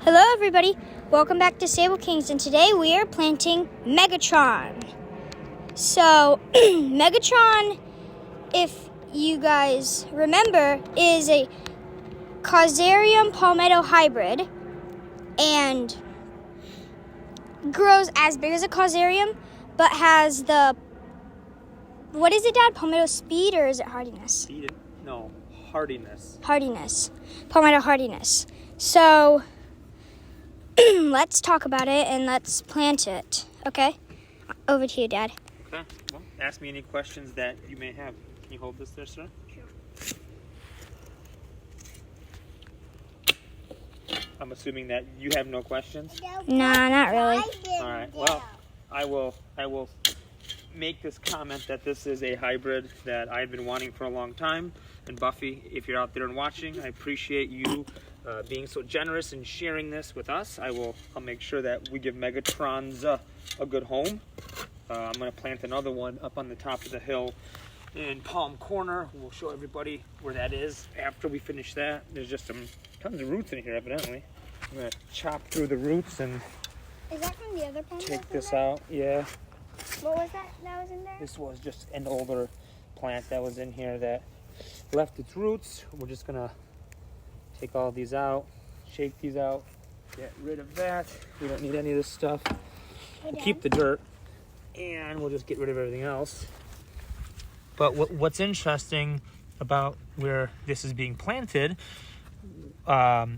Hello everybody, welcome back to Sabal Kings, and today we are planting Megatron. So, Megatron, if you guys remember, is a Causarium palmetto hybrid and grows as big as a Causarium, but has the, what is it, Dad? Palmetto speed, or is it hardiness? No, hardiness. Hardiness. Palmetto hardiness. So, let's talk about it and let's plant it. Okay? Over to you, Dad. Okay. Well, ask me any questions that you may have. Can you hold this there, sir? Sure. I'm assuming that you have no questions? Nah, not really. All right. Well, I will make this comment that this is a hybrid that I've been wanting for a long time. And Buffy, if you're out there and watching, I appreciate you being so generous and sharing this with us. I'll make sure that we give Megatrons a good home. I'm going to plant another one up on the top of the hill in Palm Corner. We'll show everybody where that is after we finish that. There's just some tons of roots in here, evidently. I'm going to chop through the roots and Is that from the other plant? take this out. Yeah. What was that was in there? This was just an older plant that was in here that left its roots. We're just going to take all these out, shake these out, get rid of that. We don't need any of this stuff. We'll keep the dirt, and we'll just get rid of everything else. But what's interesting about where this is being planted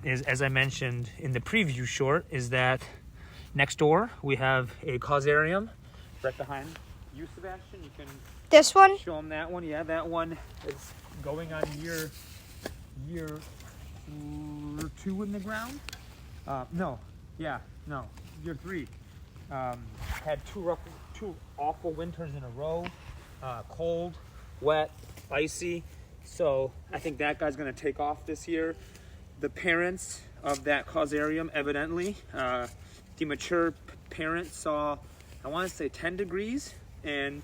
is, as I mentioned in the preview short, is that next door we have a Causarium right behind you, Sebastian. You can This one? show them that one. Yeah, that one is going on year 2 in the ground. Year 3. Had two awful winters in a row. Cold, wet, icy. So I think that guy's going to take off this year. The parents of that Causarium, evidently, the mature parents saw, I want to say 10 degrees and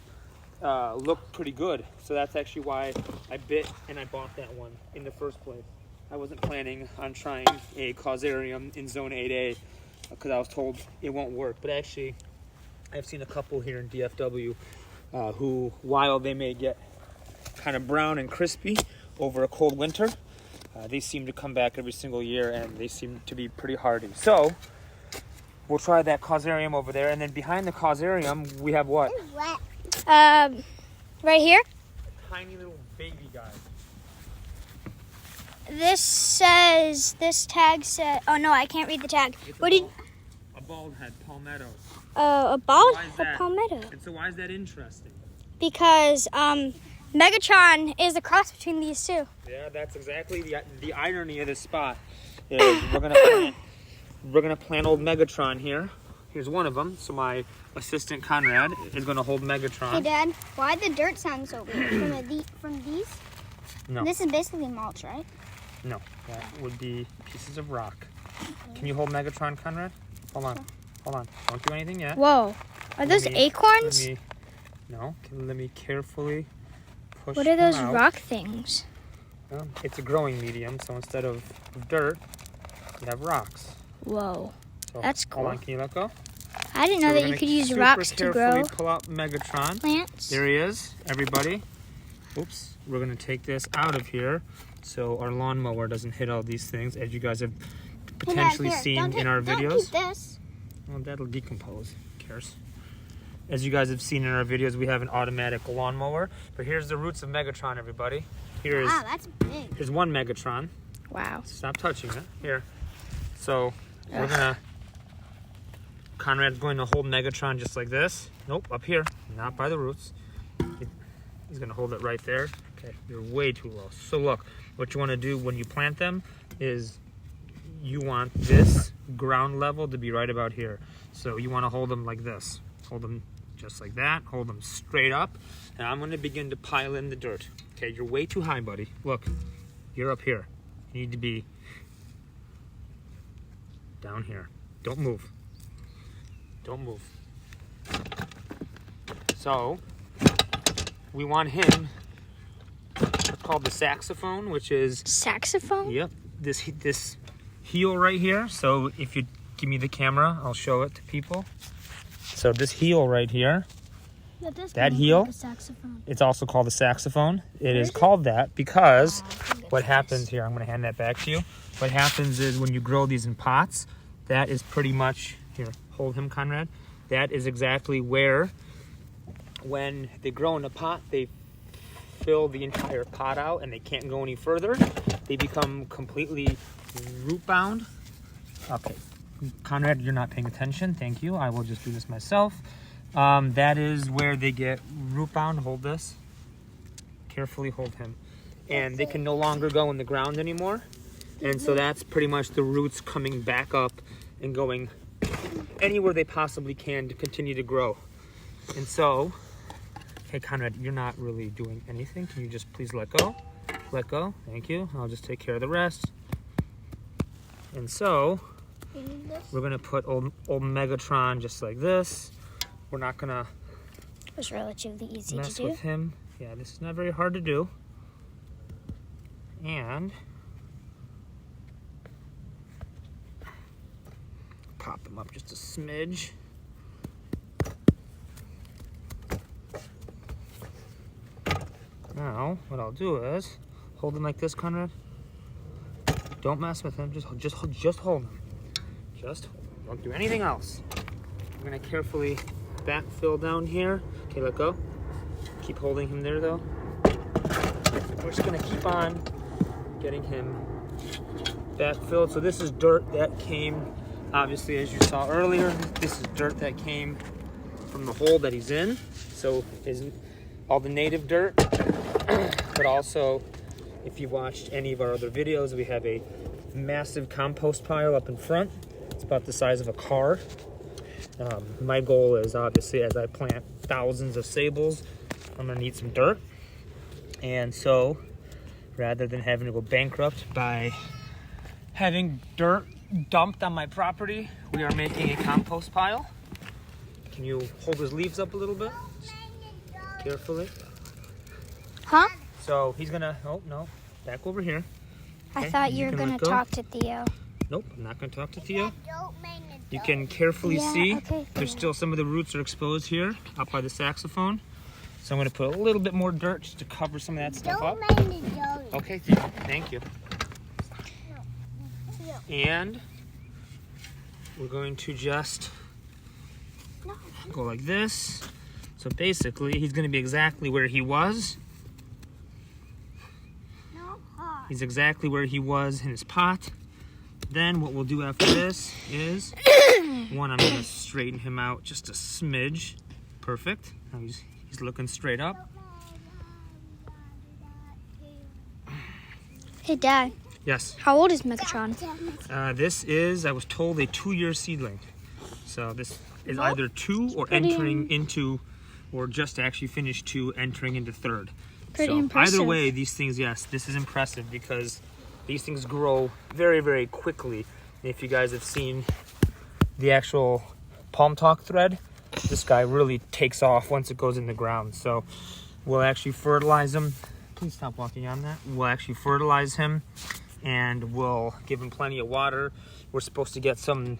looked pretty good. So that's actually why I bit and I bought that one in the first place. I wasn't planning on trying a Causarium in Zone 8A because I was told it won't work. But actually, I've seen a couple here in DFW who, while they may get kind of brown and crispy over a cold winter, they seem to come back every single year and they seem to be pretty hardy. So we'll try that Causarium over there, and then behind the Causarium we have what? Right here? Tiny little baby guy. This tag says, oh no, I can't read the tag. A bald head palmetto. A bald Why is that? palmetto. And so why is that interesting? Because, Megatron is a cross between these two. Yeah, that's exactly the irony of this spot. Is we're gonna plant old Megatron here. Here's one of them. So my assistant Conrad is gonna hold Megatron. Hey Dad, why the dirt sound so weird? From these? No. This is basically mulch, right? No, that would be pieces of rock. Can you hold Megatron, Conrad? Hold on. Don't do anything yet. Whoa. Are those acorns? Let me carefully push What are those them out. rock things? Well, it's a growing medium, so instead of dirt, you have rocks. Whoa. So, That's cool. Hold on, can you let go? I didn't know So that we're you gonna could use super rocks to grow carefully pull out Megatron. plants. There he is, everybody. Oops. We're going to take this out of here so our lawnmower doesn't hit all these things, as you guys have potentially seen in our videos. Don't keep this. Well, that'll decompose. Who cares? As you guys have seen in our videos, we have an automatic lawnmower. But here's the roots of Megatron, everybody. Wow, that's big. Here's one Megatron. Wow. Stop touching it. Here. So we're gonna. Conrad's going to hold Megatron just like this. Nope, up here, not by the roots. He's gonna hold it right there. Okay, you're way too low. So look, what you want to do when you plant them is you want this ground level to be right about here. So you want to hold them like this. Hold them just like that. Hold them straight up. And I'm going to begin to pile in the dirt. Okay, you're way too high, buddy. Look, you're up here. You need to be down here. Don't move. Don't move. So we want him, it's called the saxophone, which is... Saxophone? Yep. This heel right here. So if you give me the camera, I'll show it to people. So this heel right here, that heel, like a saxophone. it's also called a saxophone. It is called that because what happens here, I'm going to hand that back to you. What happens is when you grow these in pots, that is pretty much, here, hold him, Conrad. That is exactly where, when they grow in a pot, they fill the entire pot out and they can't go any further. They become completely root bound. Okay, Conrad, you're not paying attention. Thank you. I will just do this myself. That is where they get root bound. Hold this. Carefully hold him. And they can no longer go in the ground anymore. And so that's pretty much the roots coming back up and going anywhere they possibly can to continue to grow. And so, hey Conrad, you're not really doing anything. Can you just please let go? Let go. Thank you. I'll just take care of the rest. And so, we're gonna put old Megatron just like this. We're not gonna It was relatively easy mess to do. with him. Yeah, this is not very hard to do. And pop him up just a smidge. Now, what I'll do is hold him like this, Conrad. Don't mess with him. Just hold him. Just hold him. Don't do anything else. I'm gonna carefully backfill down here. Okay, let go. Keep holding him there, though. We're just gonna keep on getting him backfilled. So this is dirt that came, obviously, as you saw earlier. This is dirt that came from the hole that he's in. So isn't all the native dirt, but also, if you watched any of our other videos, we have a massive compost pile up in front. It's about the size of a car. My goal is, obviously, as I plant thousands of sables, I'm gonna need some dirt. And so, rather than having to go bankrupt by having dirt dumped on my property, we are making a compost pile. Can you hold his leaves up a little bit? Carefully. Huh? So he's gonna, oh no, back over here. I Okay, thought you were can going let to go. talk to Theo. Nope, I'm not gonna talk to Theo. You can carefully Yeah, see okay, there's still some of the roots are exposed here up by the saxophone. So I'm gonna put a little bit more dirt just to cover some of that stuff up. Okay, thank you. And we're going to just go like this. So basically, he's gonna be exactly where he was. He's exactly where he was in his pot. Then what we'll do after this is, one, I'm gonna straighten him out just a smidge. Perfect. Now he's looking straight up. Hey, Dad. Yes. How old is Megatron? This is, I was told, a 2-year seedling. So this is either 2 or entering into, or just actually finished 2, entering into 3rd. Pretty so impressive. Either way, these things, yes, this is impressive because these things grow very, very quickly. If you guys have seen the actual Palm Talk thread, this guy really takes off once it goes in the ground. So we'll actually fertilize him. Please stop walking on that. We'll actually fertilize him and we'll give him plenty of water. We're supposed to get some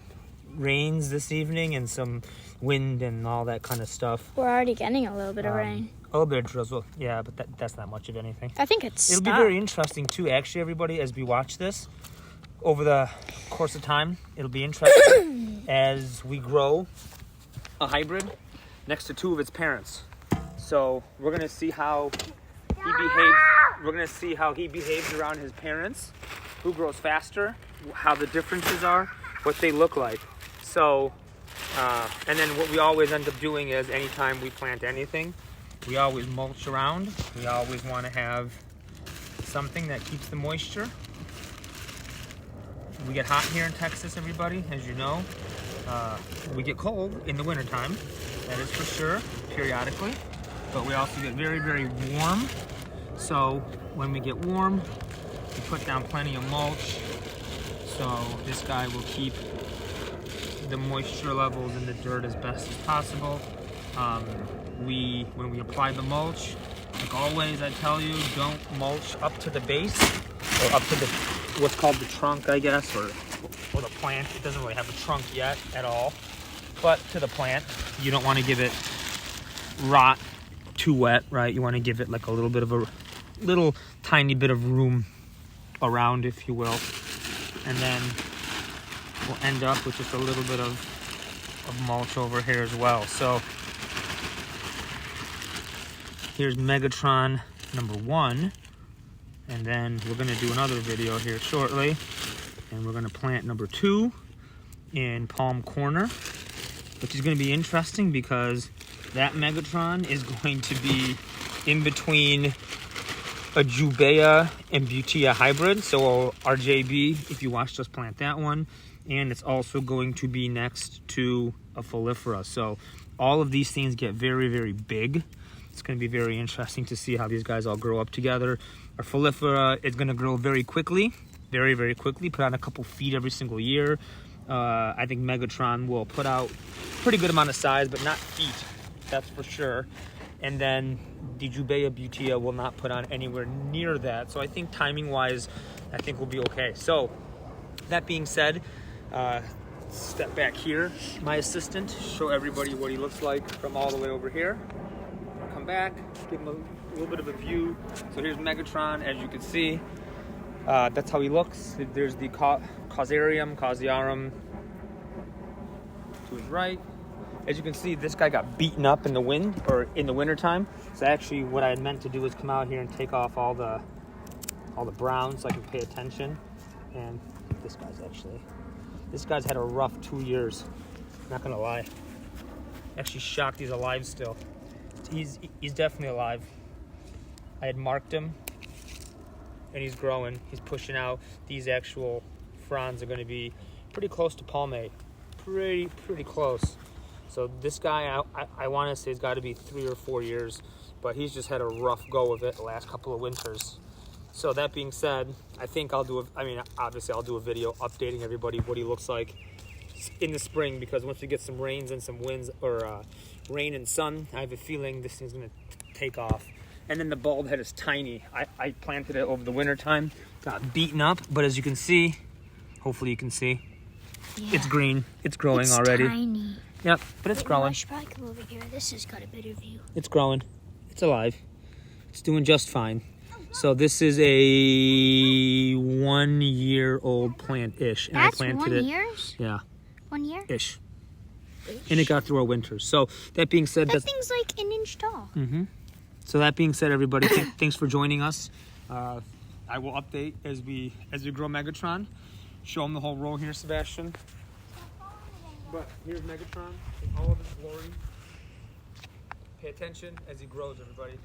rains this evening and some wind and all that kind of stuff. We're already getting a little bit of rain. A little bit of drizzle, yeah, but that's not much of anything. I think it's It'll be very interesting too, actually, everybody, as we watch this over the course of time. It'll be interesting as we grow a hybrid next to 2 of its parents. So we're gonna see how he behaves. We're gonna see how he behaves around his parents, who grows faster, how the differences are, what they look like. So, and then what we always end up doing is anytime we plant anything, we always mulch around. We always want to have something that keeps the moisture. We get hot here in Texas, everybody, as you know. We get cold in the wintertime, that is for sure, periodically. But we also get very, very warm. So when we get warm, we put down plenty of mulch. So this guy will keep the moisture levels in the dirt as best as possible. When we apply the mulch, like always I tell you, don't mulch up to the base or up to the what's called the trunk, I guess, or or the plant. It doesn't really have a trunk yet at all. But to the plant, you don't want to give it rot too wet, right? You want to give it like a little bit of a little tiny bit of room around, if you will. And then we'll end up with just a little bit of mulch over here as well. So here's Megatron number 1. And then we're going to do another video here shortly. And we're going to plant number 2 in Palm Corner, which is going to be interesting because that Megatron is going to be in between a Jubea and Butea hybrid. So our JB, if you watched us plant that one, and it's also going to be next to a Folifera. So all of these things get very, very big. It's going to be very interesting to see how these guys all grow up together. Our Folifera is going to grow very quickly, very, very quickly, put on a couple feet every single year. I think Megatron will put out pretty good amount of size, but not feet, that's for sure. And then the Jubea Butea will not put on anywhere near that. So I think timing-wise, I think we'll be okay. So that being said, step back here, my assistant, show everybody what he looks like from all the way over here. Come back, give him a little bit of a view. So here's Megatron, as you can see. That's how he looks. There's the Causarium to his right. As you can see, this guy got beaten up in the wind, or in the winter time. So actually what I had meant to do was come out here and take off all the browns so I can pay attention. And this guy's had a rough 2 years, not gonna lie. Actually shocked he's alive still. He's definitely alive. I had marked him and he's growing. He's pushing out. These actual fronds are gonna be pretty close to palmate. Pretty close. So this guy, I want to say, has got to be 3 or 4 years, but he's just had a rough go of it the last couple of winters. So that being said, I think obviously I'll do a video updating everybody what he looks like in the spring, because once we get some rains and some winds, or rain and sun, I have a feeling this thing's going to take off. And then the bulb head is tiny. I planted it over the winter time, got beaten up, but as you can see, hopefully you can see, yeah, it's green. It's growing already. Tiny. Yep, but it's growing. I should probably come over here. This has got a better view. It's growing. It's alive. It's doing just fine. So this is a 1-year-old plant-ish. And That's I planted 1 year? Yeah. 1 year? Ish. And it got through our winters. So that being said, that thing's like an inch tall. Mm-hmm. So that being said, everybody, thanks for joining us. I will update as we grow Megatron. Show them the whole row here, Sebastian. But here's Megatron in all of his glory. Pay attention as he grows, everybody.